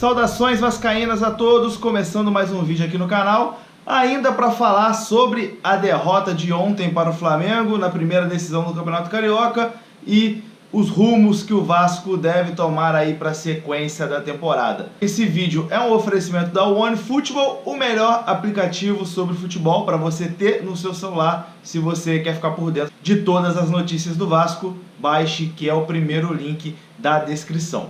Saudações vascaínas a todos, começando mais um vídeo aqui no canal, ainda para falar sobre a derrota de ontem para o Flamengo na primeira decisão do Campeonato Carioca e os rumos que o Vasco deve tomar aí para a sequência da temporada. Esse vídeo é um oferecimento da OneFootball, o melhor aplicativo sobre futebol para você ter no seu celular se você quer ficar por dentro de todas as notícias do Vasco. Baixe, que é o primeiro link da descrição.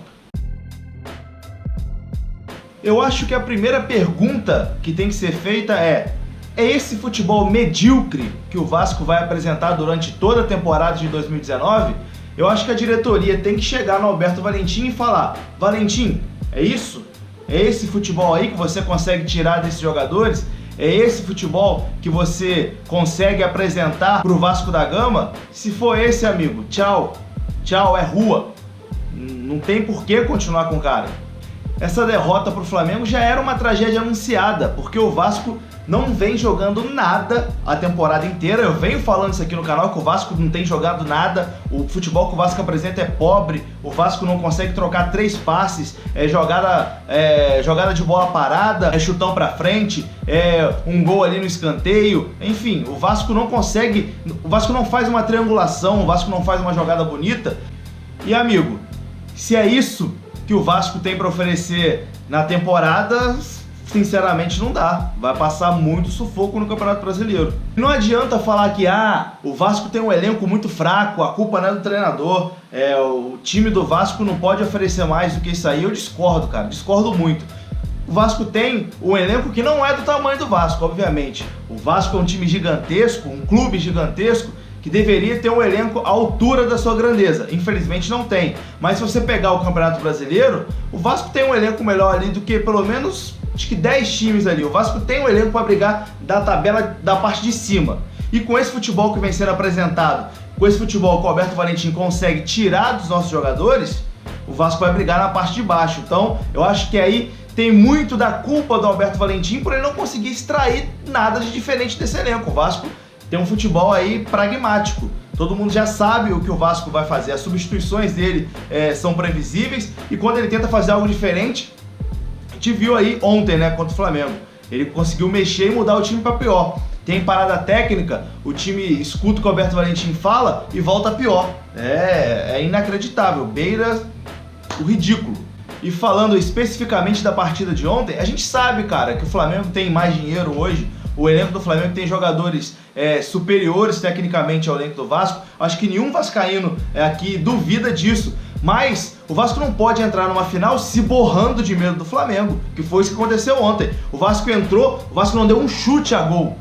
Eu acho que a primeira pergunta que tem que ser feita é esse futebol medíocre que o Vasco vai apresentar durante toda a temporada de 2019? Eu acho que a diretoria tem que chegar no Alberto Valentim e falar: Valentim, é isso? É esse futebol aí que você consegue tirar desses jogadores? É esse futebol que você consegue apresentar pro Vasco da Gama? Se for esse, amigo, tchau. Tchau, é rua. Não tem por que continuar com o cara. Essa derrota para o Flamengo já era uma tragédia anunciada, porque o Vasco não vem jogando nada a temporada inteira. Eu venho falando isso aqui no canal, que o Vasco não tem jogado nada, o futebol que o Vasco apresenta é pobre, o Vasco não consegue trocar 3 passes, jogada de bola parada, chutão para frente, um gol ali no escanteio, enfim, o Vasco não consegue, o Vasco não faz uma triangulação, o Vasco não faz uma jogada bonita. E amigo, se é isso que o Vasco tem para oferecer na temporada, sinceramente não dá. Vai passar muito sufoco no Campeonato Brasileiro. Não adianta falar que o Vasco tem um elenco muito fraco, a culpa não é do treinador, o time do Vasco não pode oferecer mais do que isso aí. Eu discordo, cara, discordo muito. O Vasco tem um elenco que não é do tamanho do Vasco, obviamente. O Vasco é um time gigantesco, um clube gigantesco, que deveria ter um elenco à altura da sua grandeza. Infelizmente não tem. Mas se você pegar o Campeonato Brasileiro, o Vasco tem um elenco melhor ali do que pelo menos, acho que 10 times ali. O Vasco tem um elenco para brigar da tabela da parte de cima. E com esse futebol que vem sendo apresentado, com esse futebol que o Alberto Valentim consegue tirar dos nossos jogadores, o Vasco vai brigar na parte de baixo. Então, eu acho que aí tem muito da culpa do Alberto Valentim por ele não conseguir extrair nada de diferente desse elenco. O Vasco tem um futebol aí pragmático. Todo mundo já sabe o que o Vasco vai fazer. As substituições dele são previsíveis. E quando ele tenta fazer algo diferente, a gente viu aí ontem, né, contra o Flamengo. Ele conseguiu mexer e mudar o time para pior. Tem parada técnica, o time escuta o que o Alberto Valentim fala e volta pior. É inacreditável, beira o ridículo. E falando especificamente da partida de ontem, a gente sabe, cara, que o Flamengo tem mais dinheiro hoje. O elenco do Flamengo tem jogadores superiores tecnicamente ao elenco do Vasco. Acho que nenhum vascaíno aqui duvida disso. Mas o Vasco não pode entrar numa final se borrando de medo do Flamengo, que foi isso que aconteceu ontem. O Vasco entrou, o Vasco não deu um chute a gol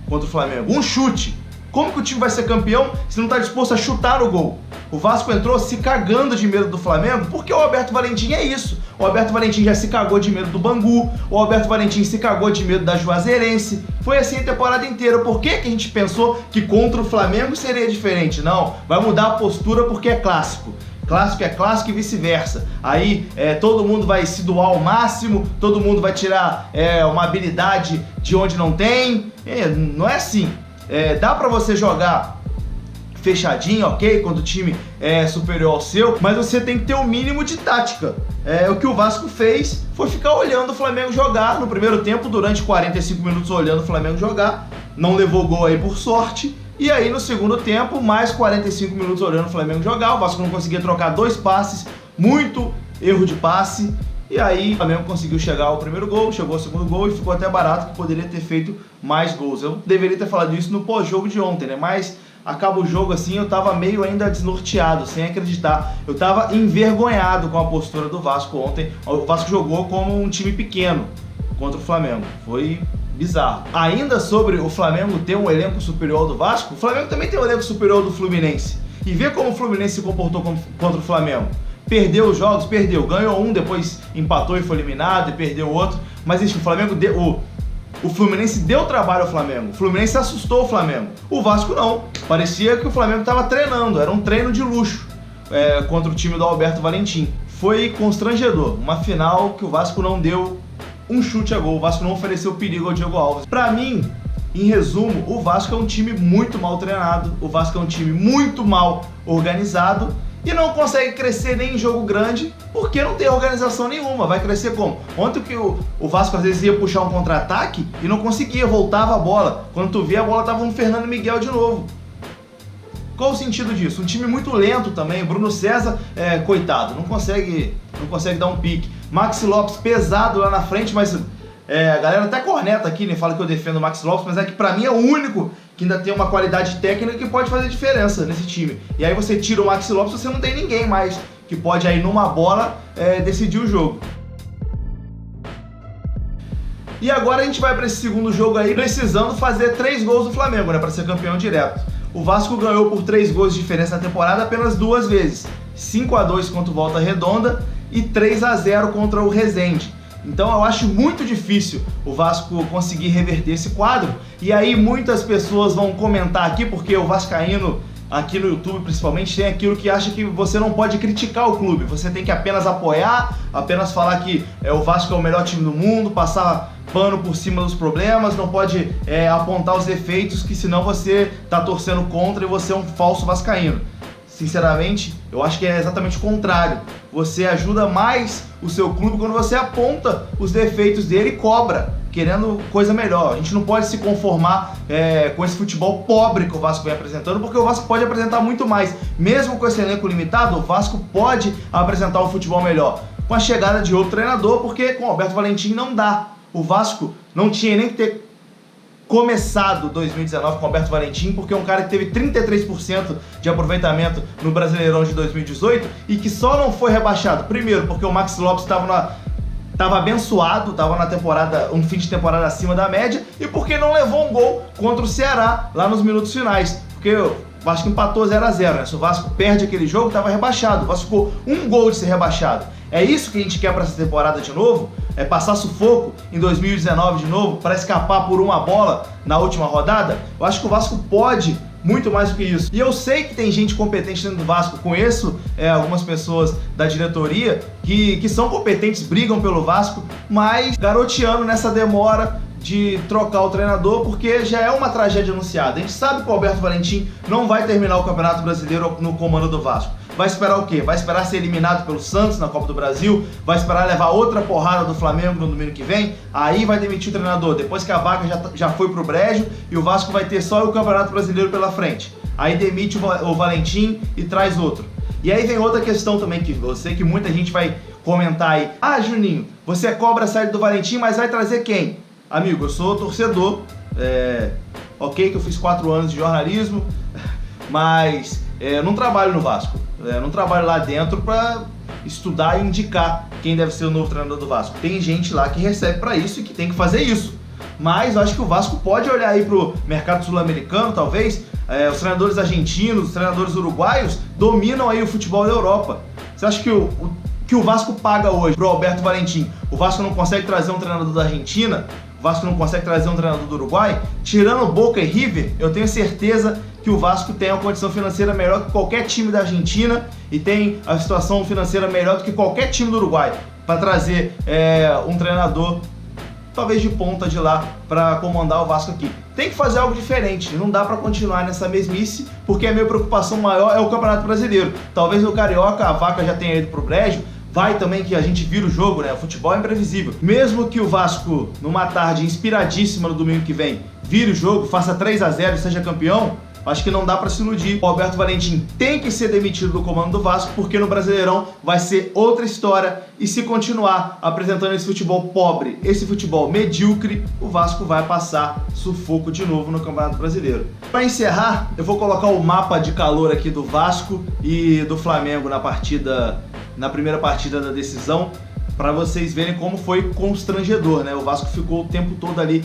contra o Flamengo. Um chute. Como que o time vai ser campeão se não está disposto a chutar o gol? O Vasco entrou se cagando de medo do Flamengo, porque o Alberto Valentim é isso. O Alberto Valentim já se cagou de medo do Bangu, o Alberto Valentim se cagou de medo da Juazeirense. Foi assim a temporada inteira. Por que que a gente pensou que contra o Flamengo seria diferente? Não, vai mudar a postura porque é clássico. Clássico é clássico e vice-versa. Aí todo mundo vai se doar ao máximo, todo mundo vai tirar uma habilidade de onde não tem. Não é assim. Dá pra você jogar fechadinho, ok, quando o time é superior ao seu, mas você tem que ter o mínimo de tática. O que o Vasco fez foi ficar olhando o Flamengo jogar no primeiro tempo, durante 45 minutos olhando o Flamengo jogar, não levou gol aí por sorte, e aí no segundo tempo, mais 45 minutos olhando o Flamengo jogar, o Vasco não conseguia trocar 2 passes, muito erro de passe, e aí o Flamengo conseguiu chegar ao primeiro gol, chegou ao segundo gol e ficou até barato, que poderia ter feito mais gols. Eu deveria ter falado isso no pós-jogo de ontem, né? Mas acaba o jogo assim, eu tava meio ainda desnorteado, sem acreditar. Eu tava envergonhado com a postura do Vasco ontem. O Vasco jogou como um time pequeno contra o Flamengo. Foi bizarro. Ainda sobre o Flamengo ter um elenco superior ao do Vasco, o Flamengo também tem um elenco superior ao do Fluminense. E vê como o Fluminense se comportou contra o Flamengo. Perdeu os jogos, perdeu. Ganhou um, depois empatou e foi eliminado, e perdeu outro. Mas isso, o Fluminense deu trabalho ao Flamengo. O Fluminense assustou o Flamengo. O Vasco não. Parecia que o Flamengo estava treinando. Era um treino de luxo contra o time do Alberto Valentim. Foi constrangedor. Uma final que o Vasco não deu um chute a gol. O Vasco não ofereceu perigo ao Diego Alves. Pra mim, em resumo, o Vasco é um time muito mal treinado. O Vasco é um time muito mal organizado. e não consegue crescer nem em jogo grande porque não tem organização nenhuma. Vai crescer como? Ontem que o Vasco às vezes ia puxar um contra-ataque e não conseguia, voltava a bola. Quando tu vê, a bola tava no Fernando Miguel de novo. Qual o sentido disso? Um time muito lento também. Bruno César, coitado, não consegue dar um pique. Maxi Lopes pesado lá na frente, mas a galera até corneta aqui, né? Fala que eu defendo o Maxi Lopes, mas é que pra mim é o único que ainda tem uma qualidade técnica que pode fazer diferença nesse time. E aí você tira o Maxi Lopes, você não tem ninguém mais que pode aí numa bola decidir o jogo. E agora a gente vai para esse segundo jogo aí precisando fazer 3 gols do Flamengo, né, para ser campeão direto. O Vasco ganhou por 3 gols de diferença na temporada apenas 2 vezes. 5-2 contra o Volta Redonda e 3-0 contra o Resende. Então eu acho muito difícil o Vasco conseguir reverter esse quadro. E aí muitas pessoas vão comentar aqui, porque o vascaíno, aqui no YouTube principalmente, tem aquilo que acha que você não pode criticar o clube. Você tem que apenas apoiar, apenas falar que o Vasco é o melhor time do mundo, passar pano por cima dos problemas, não pode apontar os defeitos, que senão você tá torcendo contra e você é um falso vascaíno. Sinceramente, eu acho que é exatamente o contrário. Você ajuda mais o seu clube quando você aponta os defeitos dele e cobra, querendo coisa melhor. A gente não pode se conformar com esse futebol pobre que o Vasco vem apresentando, porque o Vasco pode apresentar muito mais. Mesmo com esse elenco limitado, o Vasco pode apresentar um futebol melhor. Com a chegada de outro treinador, porque com o Alberto Valentim não dá. O Vasco não tinha nem que ter começado 2019 com o Alberto Valentim, porque é um cara que teve 33% de aproveitamento no Brasileirão de 2018 e que só não foi rebaixado. Primeiro, porque o Maxi Lopes estava abençoado, estava na temporada, um fim de temporada acima da média, e porque não levou um gol contra o Ceará lá nos minutos finais. Porque o Vasco empatou 0-0, né? Se o Vasco perde aquele jogo, estava rebaixado. O Vasco ficou um gol de ser rebaixado. É isso que a gente quer para essa temporada de novo? É passar sufoco em 2019 de novo para escapar por uma bola na última rodada? Eu acho que o Vasco pode muito mais do que isso. E eu sei que tem gente competente dentro do Vasco. Conheço algumas pessoas da diretoria que são competentes, brigam pelo Vasco, mas garoteando nessa demora de trocar o treinador, porque já é uma tragédia anunciada. A gente sabe que o Alberto Valentim não vai terminar o Campeonato Brasileiro no comando do Vasco. Vai esperar o quê? Vai esperar ser eliminado pelo Santos na Copa do Brasil? Vai esperar levar outra porrada do Flamengo no domingo que vem? Aí vai demitir o treinador, depois que a vaga já foi pro brejo e o Vasco vai ter só o Campeonato Brasileiro pela frente. Aí demite o Valentim e traz outro. E aí vem outra questão também que eu sei que muita gente vai comentar aí. Ah, Juninho, você cobra a saída do Valentim, mas vai trazer quem? Amigo, eu sou torcedor, ok que eu fiz 4 anos de jornalismo, mas eu não trabalho no Vasco, não trabalho lá dentro para estudar e indicar quem deve ser o novo treinador do Vasco. Tem gente lá que recebe para isso e que tem que fazer isso, mas eu acho que o Vasco pode olhar aí pro mercado sul-americano, talvez. Os treinadores argentinos, os treinadores uruguaios dominam aí o futebol da Europa. Você acha que o Vasco paga hoje pro Alberto Valentim, o Vasco não consegue trazer um treinador da Argentina? O Vasco não consegue trazer um treinador do Uruguai? Tirando Boca e River, eu tenho certeza que o Vasco tem uma condição financeira melhor que qualquer time da Argentina e tem a situação financeira melhor do que qualquer time do Uruguai para trazer um treinador, talvez de ponta de lá, para comandar o Vasco aqui. Tem que fazer algo diferente, não dá para continuar nessa mesmice, porque a minha preocupação maior é o Campeonato Brasileiro. Talvez no Carioca a vaca já tenha ido pro brejo, vai também que a gente vira o jogo, né? O futebol é imprevisível. Mesmo que o Vasco, numa tarde inspiradíssima no domingo que vem, vire o jogo, faça 3-0 e seja campeão, acho que não dá pra se iludir. O Alberto Valentim tem que ser demitido do comando do Vasco, porque no Brasileirão vai ser outra história, e se continuar apresentando esse futebol pobre, esse futebol medíocre, o Vasco vai passar sufoco de novo no Campeonato Brasileiro. Para encerrar, eu vou colocar o mapa de calor aqui do Vasco e do Flamengo na primeira partida da decisão, para vocês verem como foi constrangedor, né? O Vasco ficou o tempo todo ali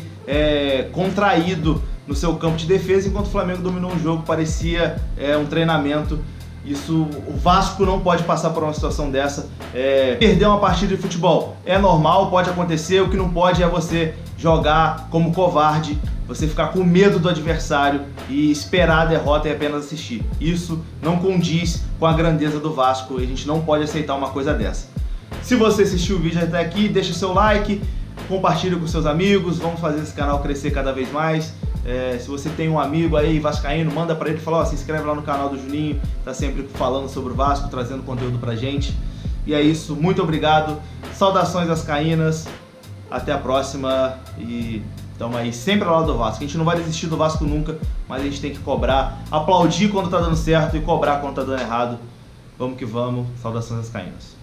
contraído no seu campo de defesa, enquanto o Flamengo dominou o jogo, parecia um treinamento. O Vasco não pode passar por uma situação dessa. Perder uma partida de futebol é normal, pode acontecer. O que não pode é você jogar como covarde, você ficar com medo do adversário e esperar a derrota e apenas assistir. Isso não condiz com a grandeza do Vasco e a gente não pode aceitar uma coisa dessa. Se você assistiu o vídeo até aqui, deixa seu like, compartilha com seus amigos, vamos fazer esse canal crescer cada vez mais. Se você tem um amigo aí vascaíno, manda pra ele e fala, ó, se inscreve lá no canal do Juninho, tá sempre falando sobre o Vasco, trazendo conteúdo pra gente. E é isso, muito obrigado, saudações vascaínas, até a próxima e tamo aí sempre ao lado do Vasco. A gente não vai desistir do Vasco nunca, mas a gente tem que cobrar, aplaudir quando tá dando certo e cobrar quando tá dando errado. Vamos que vamos, saudações vascaínas.